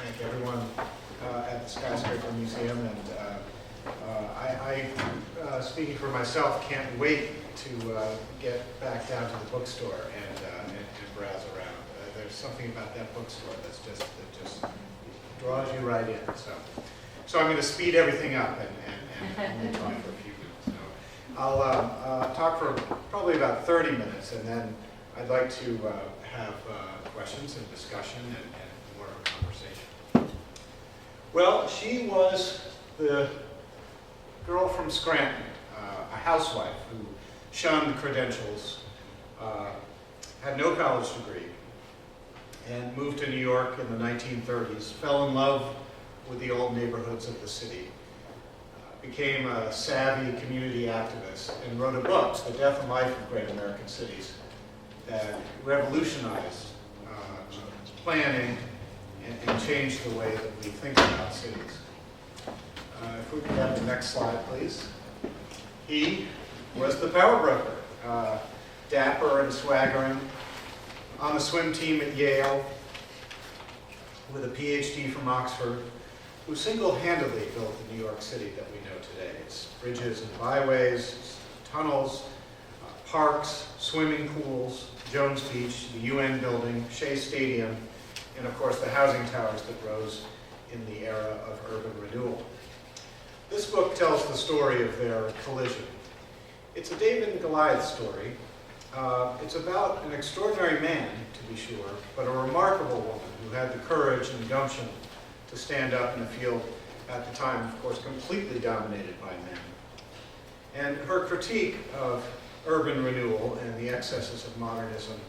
thank everyone at the Skyscraper Museum. And speaking for myself, can't wait to get back down to the bookstore and browse around. There's something about that bookstore that just draws you right in. So I'm going to speed everything up and only talk for a few minutes. So I'll talk for probably about 30 minutes, and then I'd like to have questions and discussion and more of a conversation. Well, she was the girl from Scranton, a housewife who shunned credentials, had no college degree, and moved to New York in the 1930s, fell in love with the old neighborhoods of the city, became a savvy community activist, and wrote a book, The Death and Life of Great American Cities, that revolutionized planning and changed the way that we think about cities. If we could have the next slide, please. He was the power broker, dapper and swaggering, on the swim team at Yale, with a PhD from Oxford, who single-handedly built the New York City that we know today. Its bridges and byways, tunnels, parks, swimming pools, Jones Beach, the UN building, Shea Stadium, and of course the housing towers that rose in the era of urban renewal. This book tells the story of their collision. It's a David and Goliath story. It's about an extraordinary man, to be sure, but a remarkable woman who had the courage and gumption to stand up in a field at the time, of course, completely dominated by men. And her critique of urban renewal and the excesses of modernism,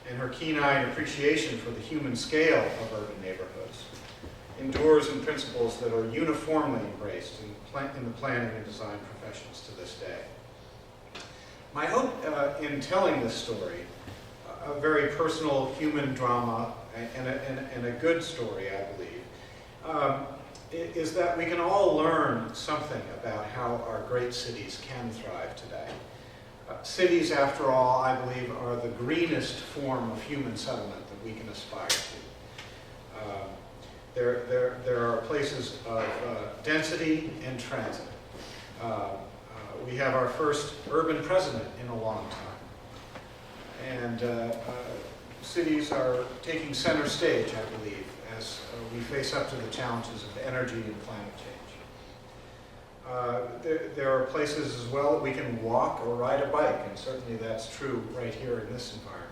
and her keen-eyed appreciation for the human scale of urban neighborhoods, endures in principles that are uniformly embraced in the planning and design professions to this day. My hope in telling this story, a very personal human drama and a good story, I believe, is that we can all learn something about how our great cities can thrive today. Cities, after all, I believe, are the greenest form of human settlement that we can aspire to. There are places of density and transit. We have our first urban president in a long time. And cities are taking center stage, I believe, as we face up to the challenges of energy and climate change. There are places as well that we can walk or ride a bike, and certainly that's true right here in this environment.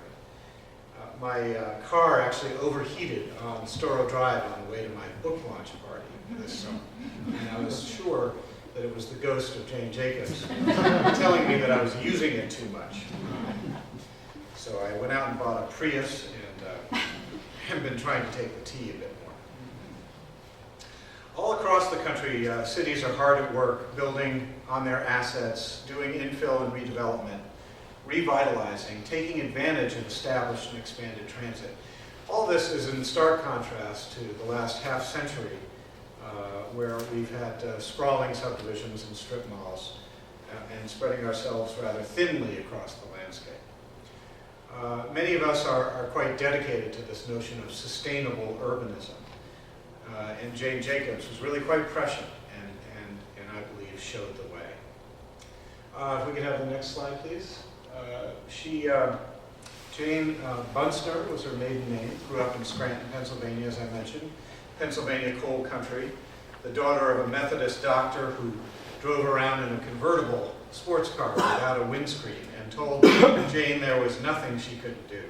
My car actually overheated on Storrow Drive on the way to my book launch party this summer, and I was sure that it was the ghost of Jane Jacobs telling me that I was using it too much. So I went out and bought a Prius and have been trying to take the T a bit more. All across the country, cities are hard at work building on their assets, doing infill and redevelopment, revitalizing, taking advantage of established and expanded transit. All this is in stark contrast to the last half century, where we've had sprawling subdivisions and strip malls and spreading ourselves rather thinly across the landscape. Many of us are quite dedicated to this notion of sustainable urbanism. And Jane Jacobs was really quite prescient and I believe showed the way. If we could have the next slide, please. Jane Bunstner was her maiden name, grew up in Scranton, Pennsylvania, as I mentioned, Pennsylvania coal country, the daughter of a Methodist doctor who drove around in a convertible sports car without a windscreen and told Jane there was nothing she couldn't do.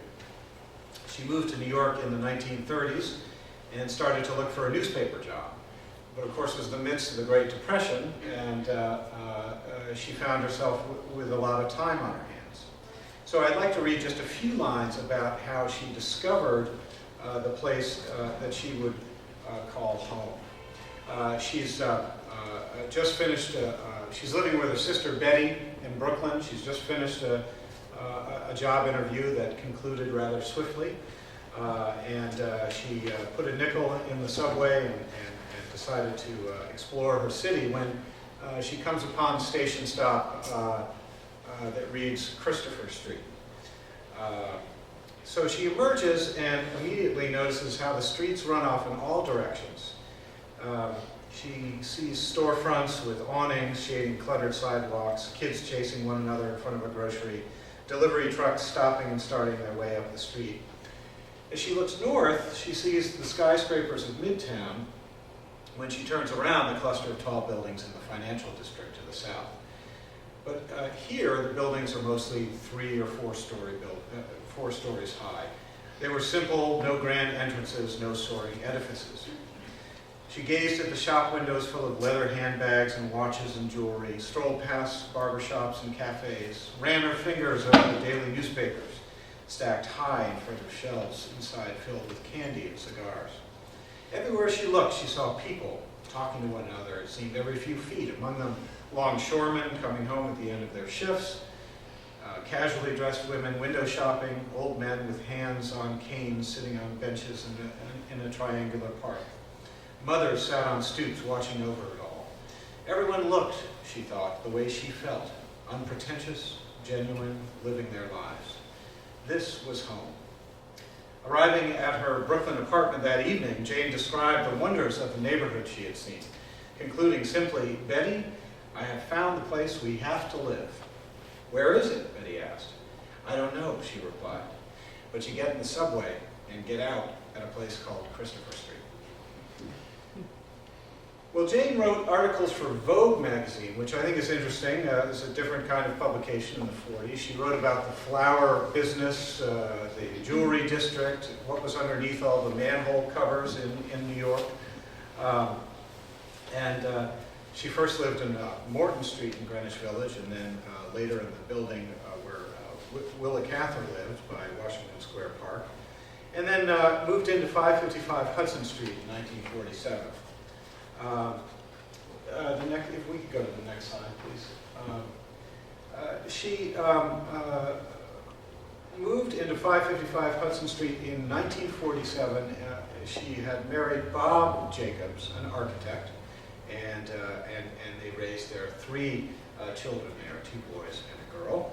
She moved to New York in the 1930s and started to look for a newspaper job. But of course it was the midst of the Great Depression, and she found herself with a lot of time on her hands. So I'd like to read just a few lines about how she discovered the place that she would call home. She's just finished, she's living with her sister Betty in Brooklyn. She's just finished a job interview that concluded rather swiftly. She put a nickel in the subway and decided to explore her city when she comes upon a station stop that reads Christopher Street. So she emerges and immediately notices how the streets run off in all directions. She sees storefronts with awnings shading cluttered sidewalks, kids chasing one another in front of a grocery, delivery trucks stopping and starting their way up the street. As she looks north, she sees the skyscrapers of Midtown. When she turns around, the cluster of tall buildings in the financial district to the south. But here, the buildings are mostly 3 or 4 stories high. They were simple, no grand entrances, no soaring edifices. She gazed at the shop windows full of leather handbags and watches and jewelry, strolled past barbershops and cafes, ran her fingers over the daily newspapers, stacked high in front of shelves inside filled with candy and cigars. Everywhere she looked, she saw people talking to one another, it seemed every few feet, among them longshoremen coming home at the end of their shifts, casually dressed women window shopping, old men with hands on canes sitting on benches in a triangular park. Mothers sat on stoops watching over it all. Everyone looked, she thought, the way she felt, unpretentious, genuine, living their lives. This was home. Arriving at her Brooklyn apartment that evening, Jane described the wonders of the neighborhood she had seen, concluding simply, "Betty, I have found the place we have to live." "Where is it?" Betty asked. "I don't know," she replied. "But you get in the subway and get out at a place called Christopher Street." Well, Jane wrote articles for Vogue magazine, which I think is interesting. It's a different kind of publication in the 40s. She wrote about the flower business, the jewelry district, what was underneath all the manhole covers in New York. She first lived in Morton Street in Greenwich Village, and then later in the building where Willa Cather lived by Washington Square Park. And then moved into 555 Hudson Street in 1947. If we could go to the next slide, please. She moved into 555 Hudson Street in 1947. She had married Bob Jacobs, an architect, and they raised their 3 children there, 2 boys and a girl.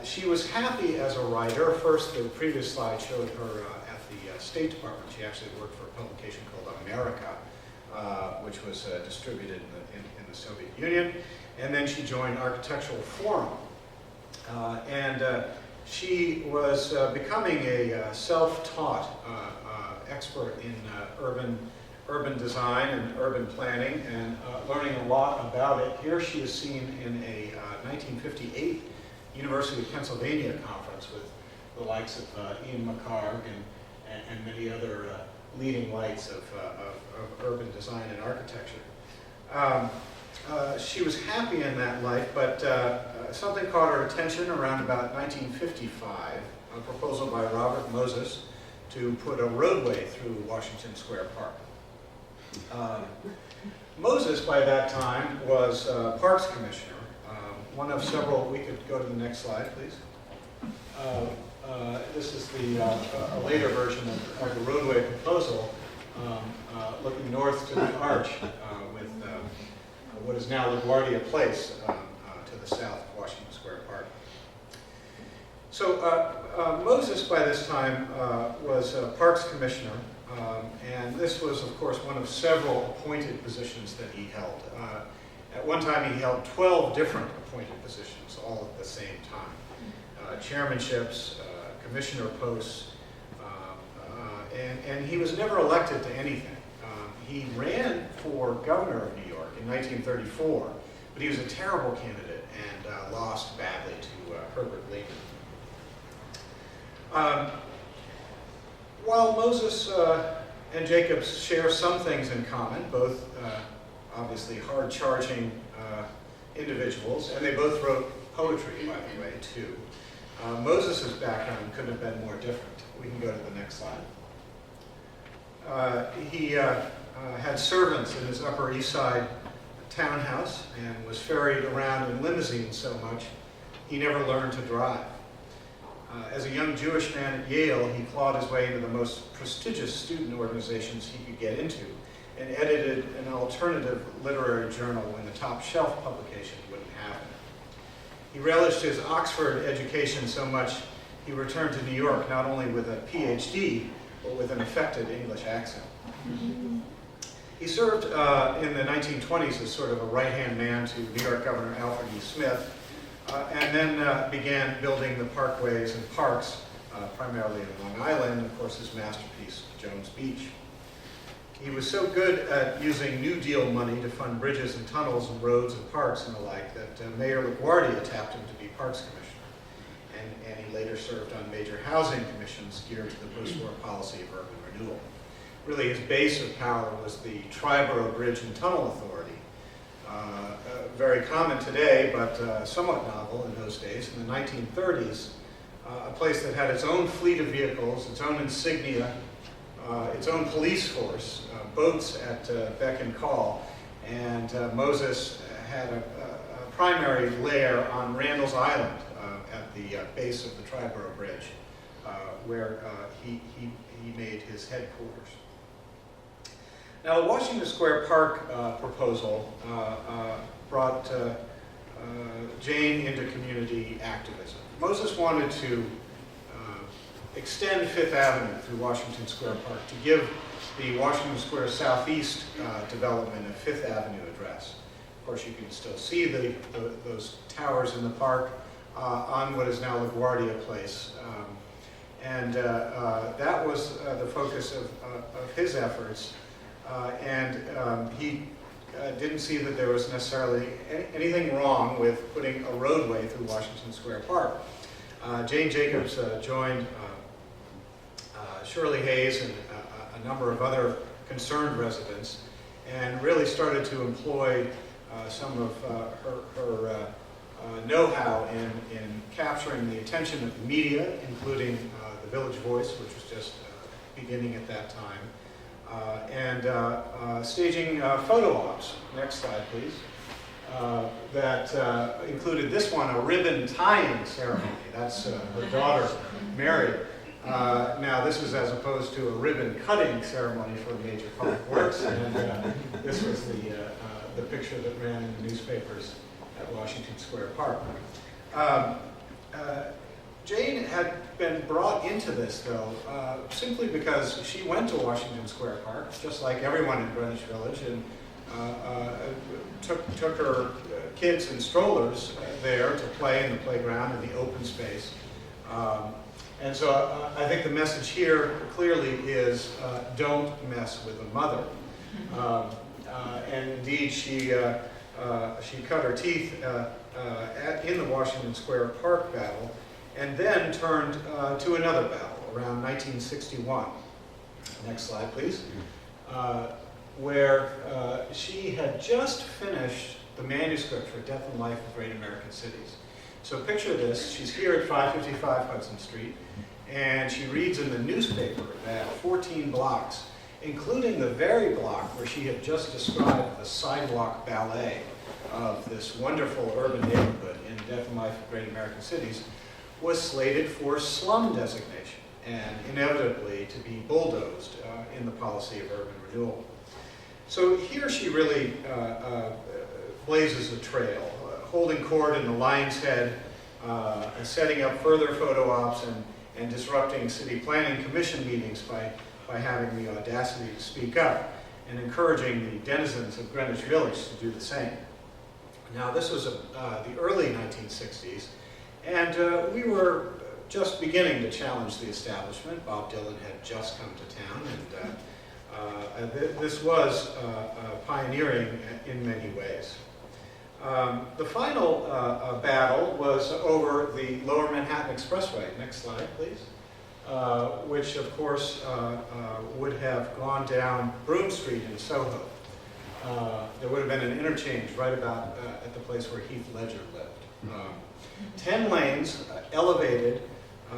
She was happy as a writer. First, the previous slide showed her at the State Department. She actually worked for a publication called America, which was distributed in the Soviet Union. And then she joined Architectural Forum. She was becoming a self-taught expert in urban design and urban planning, and learning a lot about it. Here she is seen in a 1958 University of Pennsylvania conference with the likes of Ian McHarg and many other leading lights of urban design and architecture. She was happy in that life, but something caught her attention around about 1955, a proposal by Robert Moses to put a roadway through Washington Square Park. Moses, by that time, was Parks Commissioner, one of several. We could go to the next slide, please. This is a later version of the roadway proposal, looking north to the arch with what is now LaGuardia Place to the south of Washington Square Park. So Moses, by this time, was Parks Commissioner, and this was, of course, one of several appointed positions that he held. At one time, he held 12 different appointed positions, all at the same time. Chairmanships, commissioner posts, and he was never elected to anything. He ran for governor of New York in 1934, but he was a terrible candidate and lost badly to Herbert Lehman. While Moses and Jacobs share some things in common, both obviously hard-charging individuals, and they both wrote poetry, by the way, too. Moses' background couldn't have been more different. We can go to the next slide. He had servants in his Upper East Side townhouse and was ferried around in limousines so much he never learned to drive. As a young Jewish man at Yale, he clawed his way into the most prestigious student organizations he could get into and edited an alternative literary journal when the top shelf publication wouldn't have it. He relished his Oxford education so much he returned to New York not only with a PhD, but with an affected English accent. He served in the 1920s as sort of a right-hand man to New York Governor Alfred E. Smith, and then began building the parkways and parks, primarily in Long Island, and of course his masterpiece, Jones Beach. He was so good at using New Deal money to fund bridges and tunnels and roads and parks and the like that Mayor LaGuardia tapped him to be Parks Commissioner. And he later served on major housing commissions geared to the post-war policy of urban renewal. Really, his base of power was the Triborough Bridge and Tunnel Authority. Very common today, but somewhat novel in those days. In the 1930s, a place that had its own fleet of vehicles, its own insignia, its own police force, boats at beck and call, and Moses had a primary lair on Randall's Island at the base of the Triborough Bridge, where he made his headquarters. Now, the Washington Square Park proposal brought Jane into community activism. Moses wanted to extend Fifth Avenue through Washington Square Park to give the Washington Square Southeast development a Fifth Avenue address. Of course, you can still see those towers in the park on what is now LaGuardia Place. That was the focus of his efforts. He didn't see that there was necessarily anything wrong with putting a roadway through Washington Square Park. Jane Jacobs joined Shirley Hayes and a number of other concerned residents and really started to employ some of her know-how in capturing the attention of the media, including the Village Voice, which was just beginning at that time, and staging photo ops. Next slide, please. That included this one, a ribbon tying ceremony. That's her daughter, Mary. Now, this is as opposed to a ribbon cutting ceremony for major public works, and this was the picture that ran in the newspapers at Washington Square Park. Jane had been brought into this, though, simply because she went to Washington Square Park, just like everyone in Greenwich Village, and took her kids in strollers there to play in the playground in the open space. And so I think the message here clearly is don't mess with a mother. And indeed, she cut her teeth in the Washington Square Park battle, and then turned to another battle around 1961. Next slide, please. Where she had just finished the manuscript for Death and Life of Great American Cities. So picture this, she's here at 555 Hudson Street, and she reads in the newspaper that 14 blocks, including the very block where she had just described the sidewalk ballet of this wonderful urban neighborhood in Death and Life of Great American Cities, was slated for slum designation and inevitably to be bulldozed in the policy of urban renewal. So here she really blazes a trail, holding court in the Lion's Head, setting up further photo ops and disrupting city planning commission meetings by having the audacity to speak up and encouraging the denizens of Greenwich Village to do the same. Now, this was the early 1960s, and we were just beginning to challenge the establishment. Bob Dylan had just come to town, and this was pioneering in many ways. The final battle was over the Lower Manhattan Expressway. Next slide, please. Which, of course, would have gone down Broome Street in Soho. There would have been an interchange right about at the place where Heath Ledger lived. 10 lanes, elevated,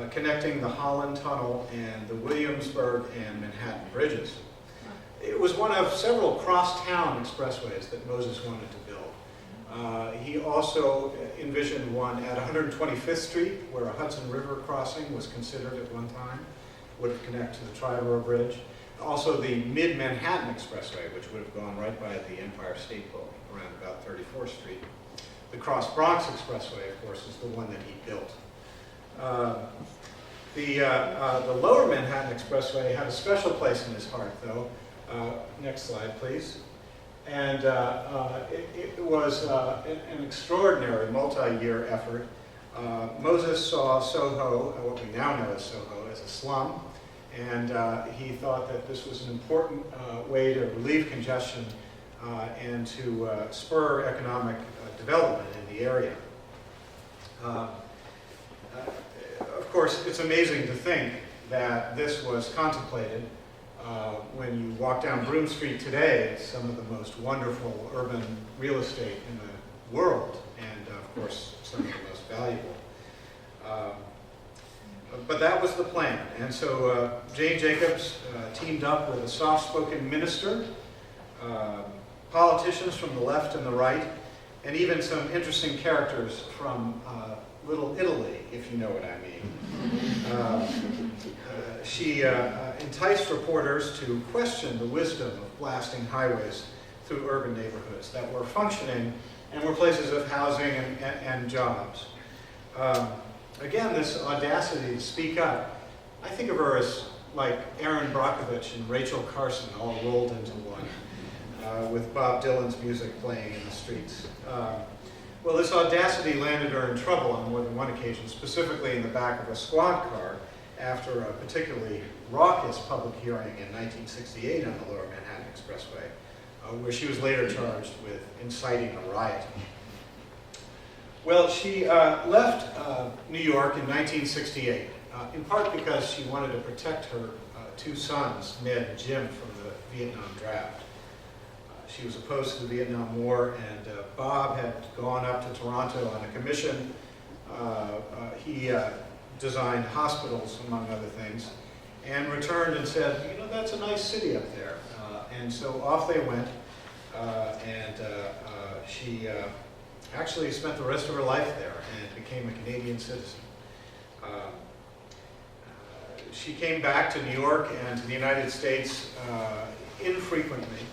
connecting the Holland Tunnel and the Williamsburg and Manhattan bridges. It was one of several cross-town expressways that Moses wanted to build. He also envisioned one at 125th Street, where a Hudson River crossing was considered at one time, would have connected to the Triborough Bridge. Also the Mid-Manhattan Expressway, which would have gone right by the Empire State Building, around about 34th Street. The Cross Bronx Expressway, of course, is the one that he built. The Lower Manhattan Expressway had a special place in his heart, though. Next slide, please. And it was an extraordinary multi-year effort. Moses saw Soho, what we now know as Soho, as a slum, and he thought that this was an important way to relieve congestion and to spur economic development in the area. Of course, it's amazing to think that this was contemplated. When you walk down Broome Street today, it's some of the most wonderful urban real estate in the world, and of course, some of the most valuable. But that was the plan, and so Jane Jacobs teamed up with a soft-spoken minister, politicians from the left and the right, and even some interesting characters from Little Italy, if you know what I mean. She enticed reporters to question the wisdom of blasting highways through urban neighborhoods that were functioning and were places of housing and jobs. Again, this audacity to speak up, I think of her as like Aaron Brockovich and Rachel Carson all rolled into one, with Bob Dylan's music playing in the streets. Well, this audacity landed her in trouble on more than one occasion, specifically in the back of a squad car after a particularly raucous public hearing in 1968 on the Lower Manhattan Expressway, where she was later charged with inciting a riot. Well, she left New York in 1968, in part because she wanted to protect her two sons, Ned and Jim, from the Vietnam draft. She was opposed to the Vietnam War, and Bob had gone up to Toronto on a commission. He designed hospitals, among other things, and returned and said, you know, that's a nice city up there. And so off they went, and she actually spent the rest of her life there and became a Canadian citizen. She came back to New York and to the United States infrequently.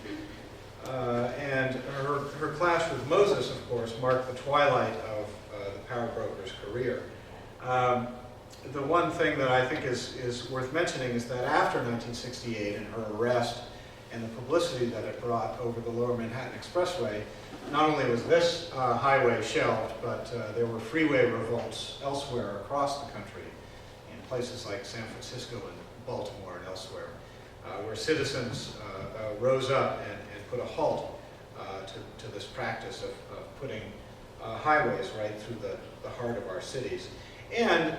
And her clash with Moses, of course, marked the twilight of the power broker's career. The one thing that I think is worth mentioning is that after 1968 and her arrest and the publicity that it brought over the Lower Manhattan Expressway, not only was this highway shelved, but there were freeway revolts elsewhere across the country, in places like San Francisco and Baltimore and elsewhere, where citizens rose up and put a halt to this practice of putting highways right through the heart of our cities. And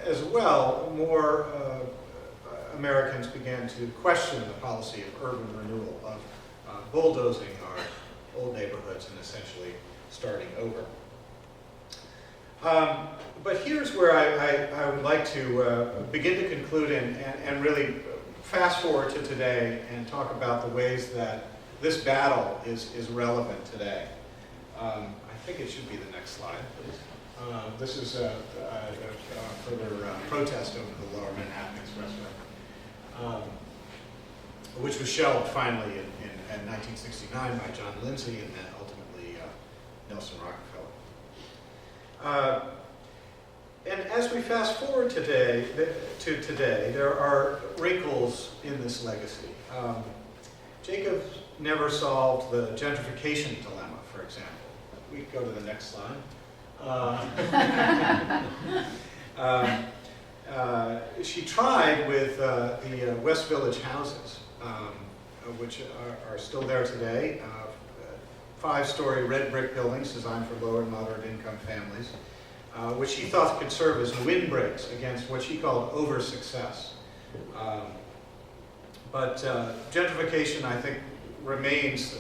as well, more Americans began to question the policy of urban renewal, of bulldozing our old neighborhoods and essentially starting over. But here's where I would like to begin to conclude and really fast forward to today and talk about the ways that this battle is relevant today. I think it should be the next slide, please. This is a further protest over the Lower Manhattan Expressway, which was shelved finally in 1969 by John Lindsay and then ultimately Nelson Rockefeller. And as we fast forward to today, there are wrinkles in this legacy. Jacob never solved the gentrification dilemma, for example. We go to the next slide. She tried with the West Village houses, which are still there today. 5-story red brick buildings designed for lower and moderate income families, which she thought could serve as windbreaks against what she called over-success. But gentrification, I think, remains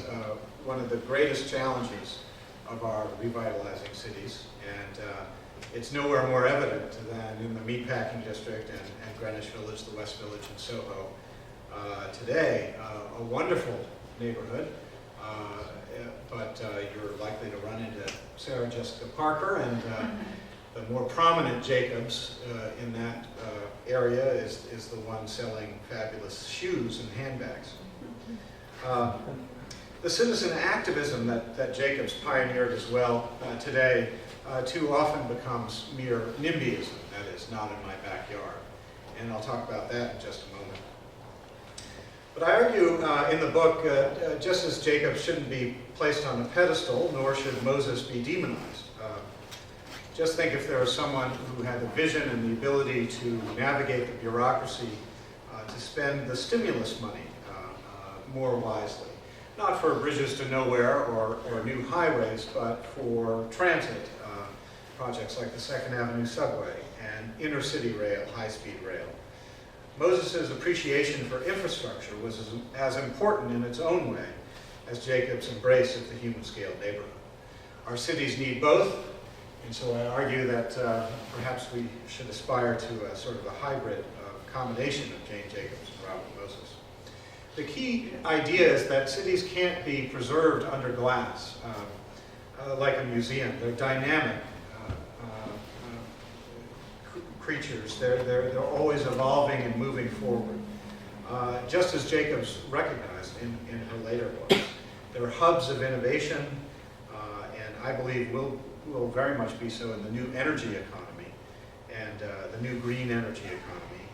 one of the greatest challenges of our revitalizing cities, and it's nowhere more evident than in the Meatpacking District and Greenwich Village, the West Village, and Soho. Today, a wonderful neighborhood, but you're likely to run into Sarah Jessica Parker, and the more prominent Jacobs in that area is the one selling fabulous shoes and handbags. The citizen activism that Jacobs pioneered as well today too often becomes mere NIMBYism, that is, not in my backyard. And I'll talk about that in just a moment. But I argue in the book, just as Jacob shouldn't be placed on a pedestal, nor should Moses be demonized. Just think if there was someone who had the vision and the ability to navigate the bureaucracy, to spend the stimulus money more wisely. Not for bridges to nowhere or new highways, but for transit projects like the 2nd Avenue subway and inner city rail, high-speed rail. Moses' appreciation for infrastructure was as important in its own way as Jacob's embrace of the human-scale neighborhood. Our cities need both, and so I argue that perhaps we should aspire to a sort of a hybrid combination of Jane Jacobs and Robert Moses. The key idea is that cities can't be preserved under glass like a museum. They're dynamic creatures. They're always evolving and moving forward. Just as Jacobs recognized in her later books. They're hubs of innovation, and I believe will very much be so in the new energy economy and the new green energy economy.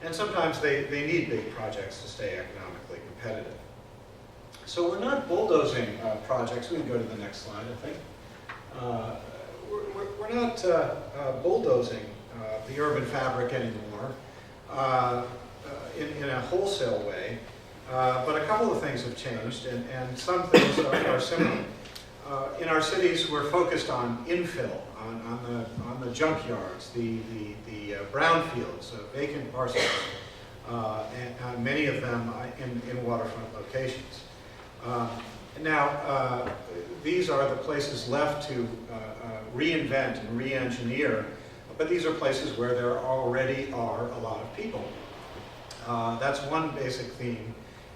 And sometimes they need big projects to stay economically competitive. So we're not bulldozing projects. We can go to the next slide, I think. We're not bulldozing the urban fabric anymore in a wholesale way, but a couple of things have changed, and some things are similar. In our cities, we're focused on infill, on the junkyards, the brownfields, vacant parcels, and many of them in waterfront locations. Now, these are the places left to reinvent and re-engineer, but these are places where there already are a lot of people. That's one basic theme.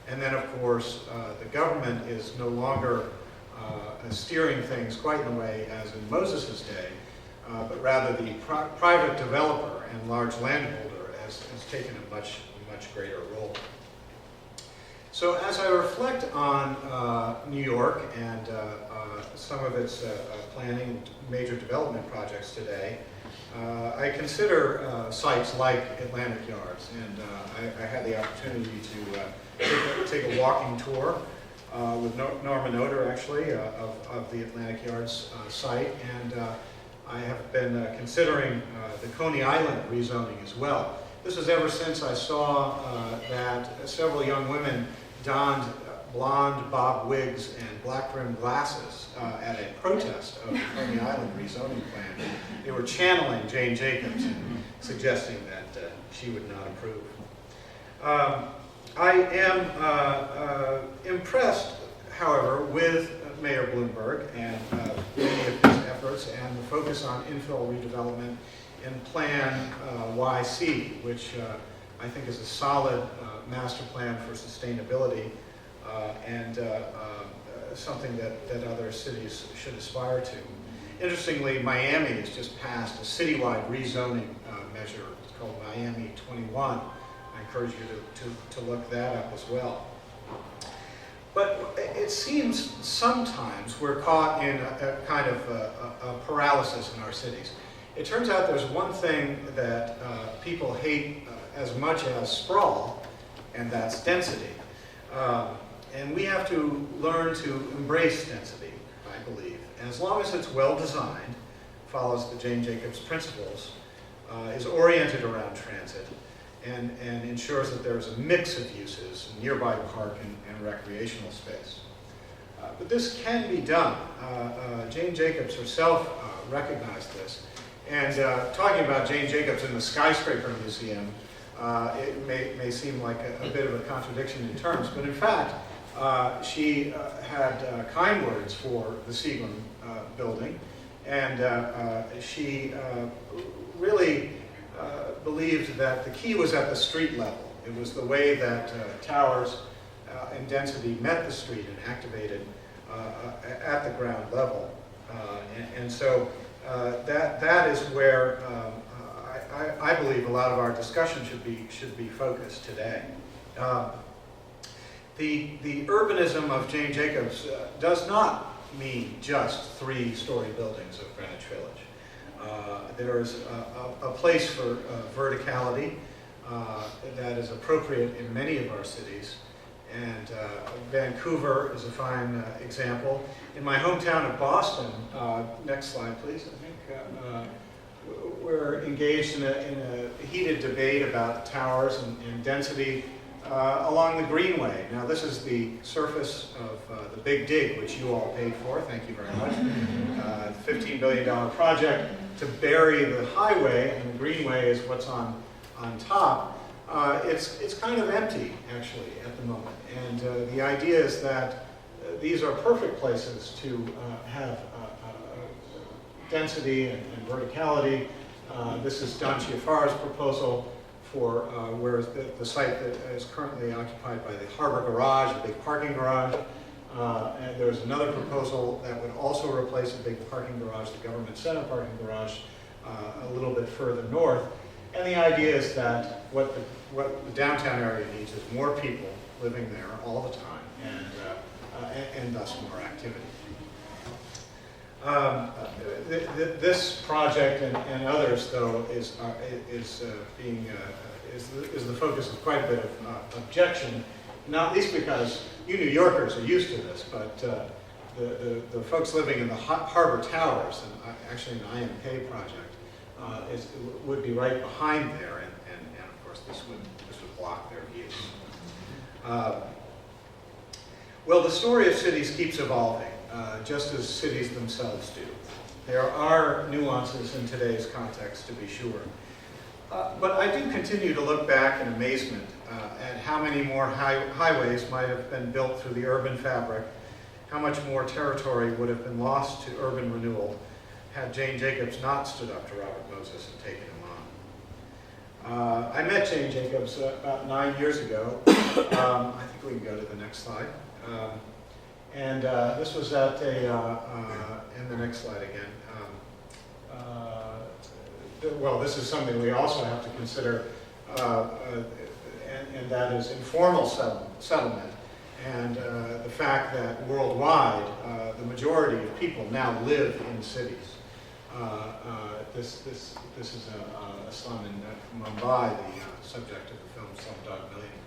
And then, of course, the government is no longer steering things quite in the way as in Moses' day, but rather the private developer and large landholder has taken a much greater role. So as I reflect on New York and some of its planning major development projects today, I consider sites like Atlantic Yards, and I had the opportunity to take a walking tour with Norman Oder, actually, of the Atlantic Yards site, and I have been considering the Coney Island rezoning as well. This is ever since I saw that several young women donned blonde bob wigs and black-rimmed glasses at a protest of the Coney Island rezoning plan. They were channeling Jane Jacobs and suggesting that she would not approve. I am impressed, however, with Mayor Bloomberg and many of his efforts and the focus on infill redevelopment in Plan YC, which I think is a solid master plan for sustainability and something that other cities should aspire to. Interestingly, Miami has just passed a citywide rezoning measure. It's called Miami 21. I encourage you to look that up as well. But it seems sometimes we're caught in a kind of a paralysis in our cities. It turns out there's one thing that people hate as much as sprawl, and that's density. And we have to learn to embrace density, I believe. And as long as it's well designed, follows the Jane Jacobs principles, is oriented around transit, and ensures that there's a mix of uses, nearby park and recreational space. But this can be done. Jane Jacobs herself recognized this. And talking about Jane Jacobs in the Skyscraper Museum, it may seem like a bit of a contradiction in terms, but in fact, she had kind words for the Seagram building, and she really believed that the key was at the street level. It was the way that towers and density met the street and activated at the ground level. And so that is where I believe a lot of our discussion should be focused today. The urbanism of Jane Jacobs does not mean just 3-story buildings of Greenwich Village. There is a place for verticality that is appropriate in many of our cities. And Vancouver is a fine example. In my hometown of Boston, next slide please, I think, we're engaged in a heated debate about towers and density along the Greenway. Now this is the surface of the Big Dig, which you all paid for, thank you very much. $15 billion project to bury the highway, and the Greenway is what's on top. It's kind of empty, actually, at the moment. And the idea is that these are perfect places to have density and verticality. This is Don Chiafar's proposal for where the site that is currently occupied by the Harbor Garage, a big parking garage. And there's another proposal that would also replace a big parking garage, the Government Center parking garage, a little bit further north. And the idea is that what the downtown area needs is more people living there all the time, and thus more activity. This project and others, though, is the focus of quite a bit of objection, not least because you New Yorkers are used to this, but the folks living in the Harbor Towers, and actually an IMK project, would be right behind there, and of course this would block their views. Well, the story of cities keeps evolving, just as cities themselves do. There are nuances in today's context, to be sure. But I do continue to look back in amazement at how many more highways might have been built through the urban fabric, how much more territory would have been lost to urban renewal had Jane Jacobs not stood up to Robert Moses and taken him on. I met Jane Jacobs about 9 years ago. I think we can go to the next slide. This was at and the next slide again. Well, this is something we also have to consider, and that is informal settlement, and the fact that worldwide the majority of people now live in cities. This is a slum in Mumbai, the subject of the film Slumdog Millionaire.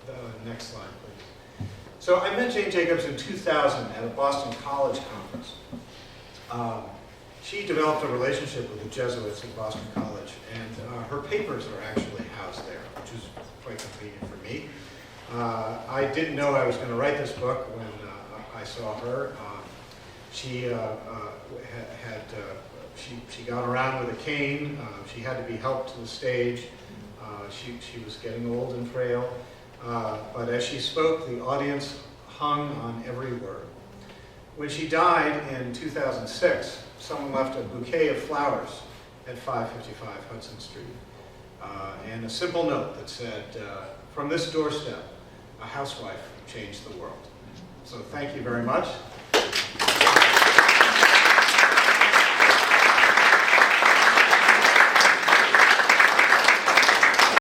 The next slide, please. So I met Jane Jacobs in 2000 at a Boston College conference. She developed a relationship with the Jesuits at Boston College, and her papers are actually housed there, which is quite convenient for me. I didn't know I was going to write this book when I saw her. She got around with a cane. She had to be helped to the stage. She was getting old and frail. But as she spoke, the audience hung on every word. When she died in 2006, someone left a bouquet of flowers at 555 Hudson Street, and a simple note that said, "From this doorstep, a housewife changed the world." So thank you very much.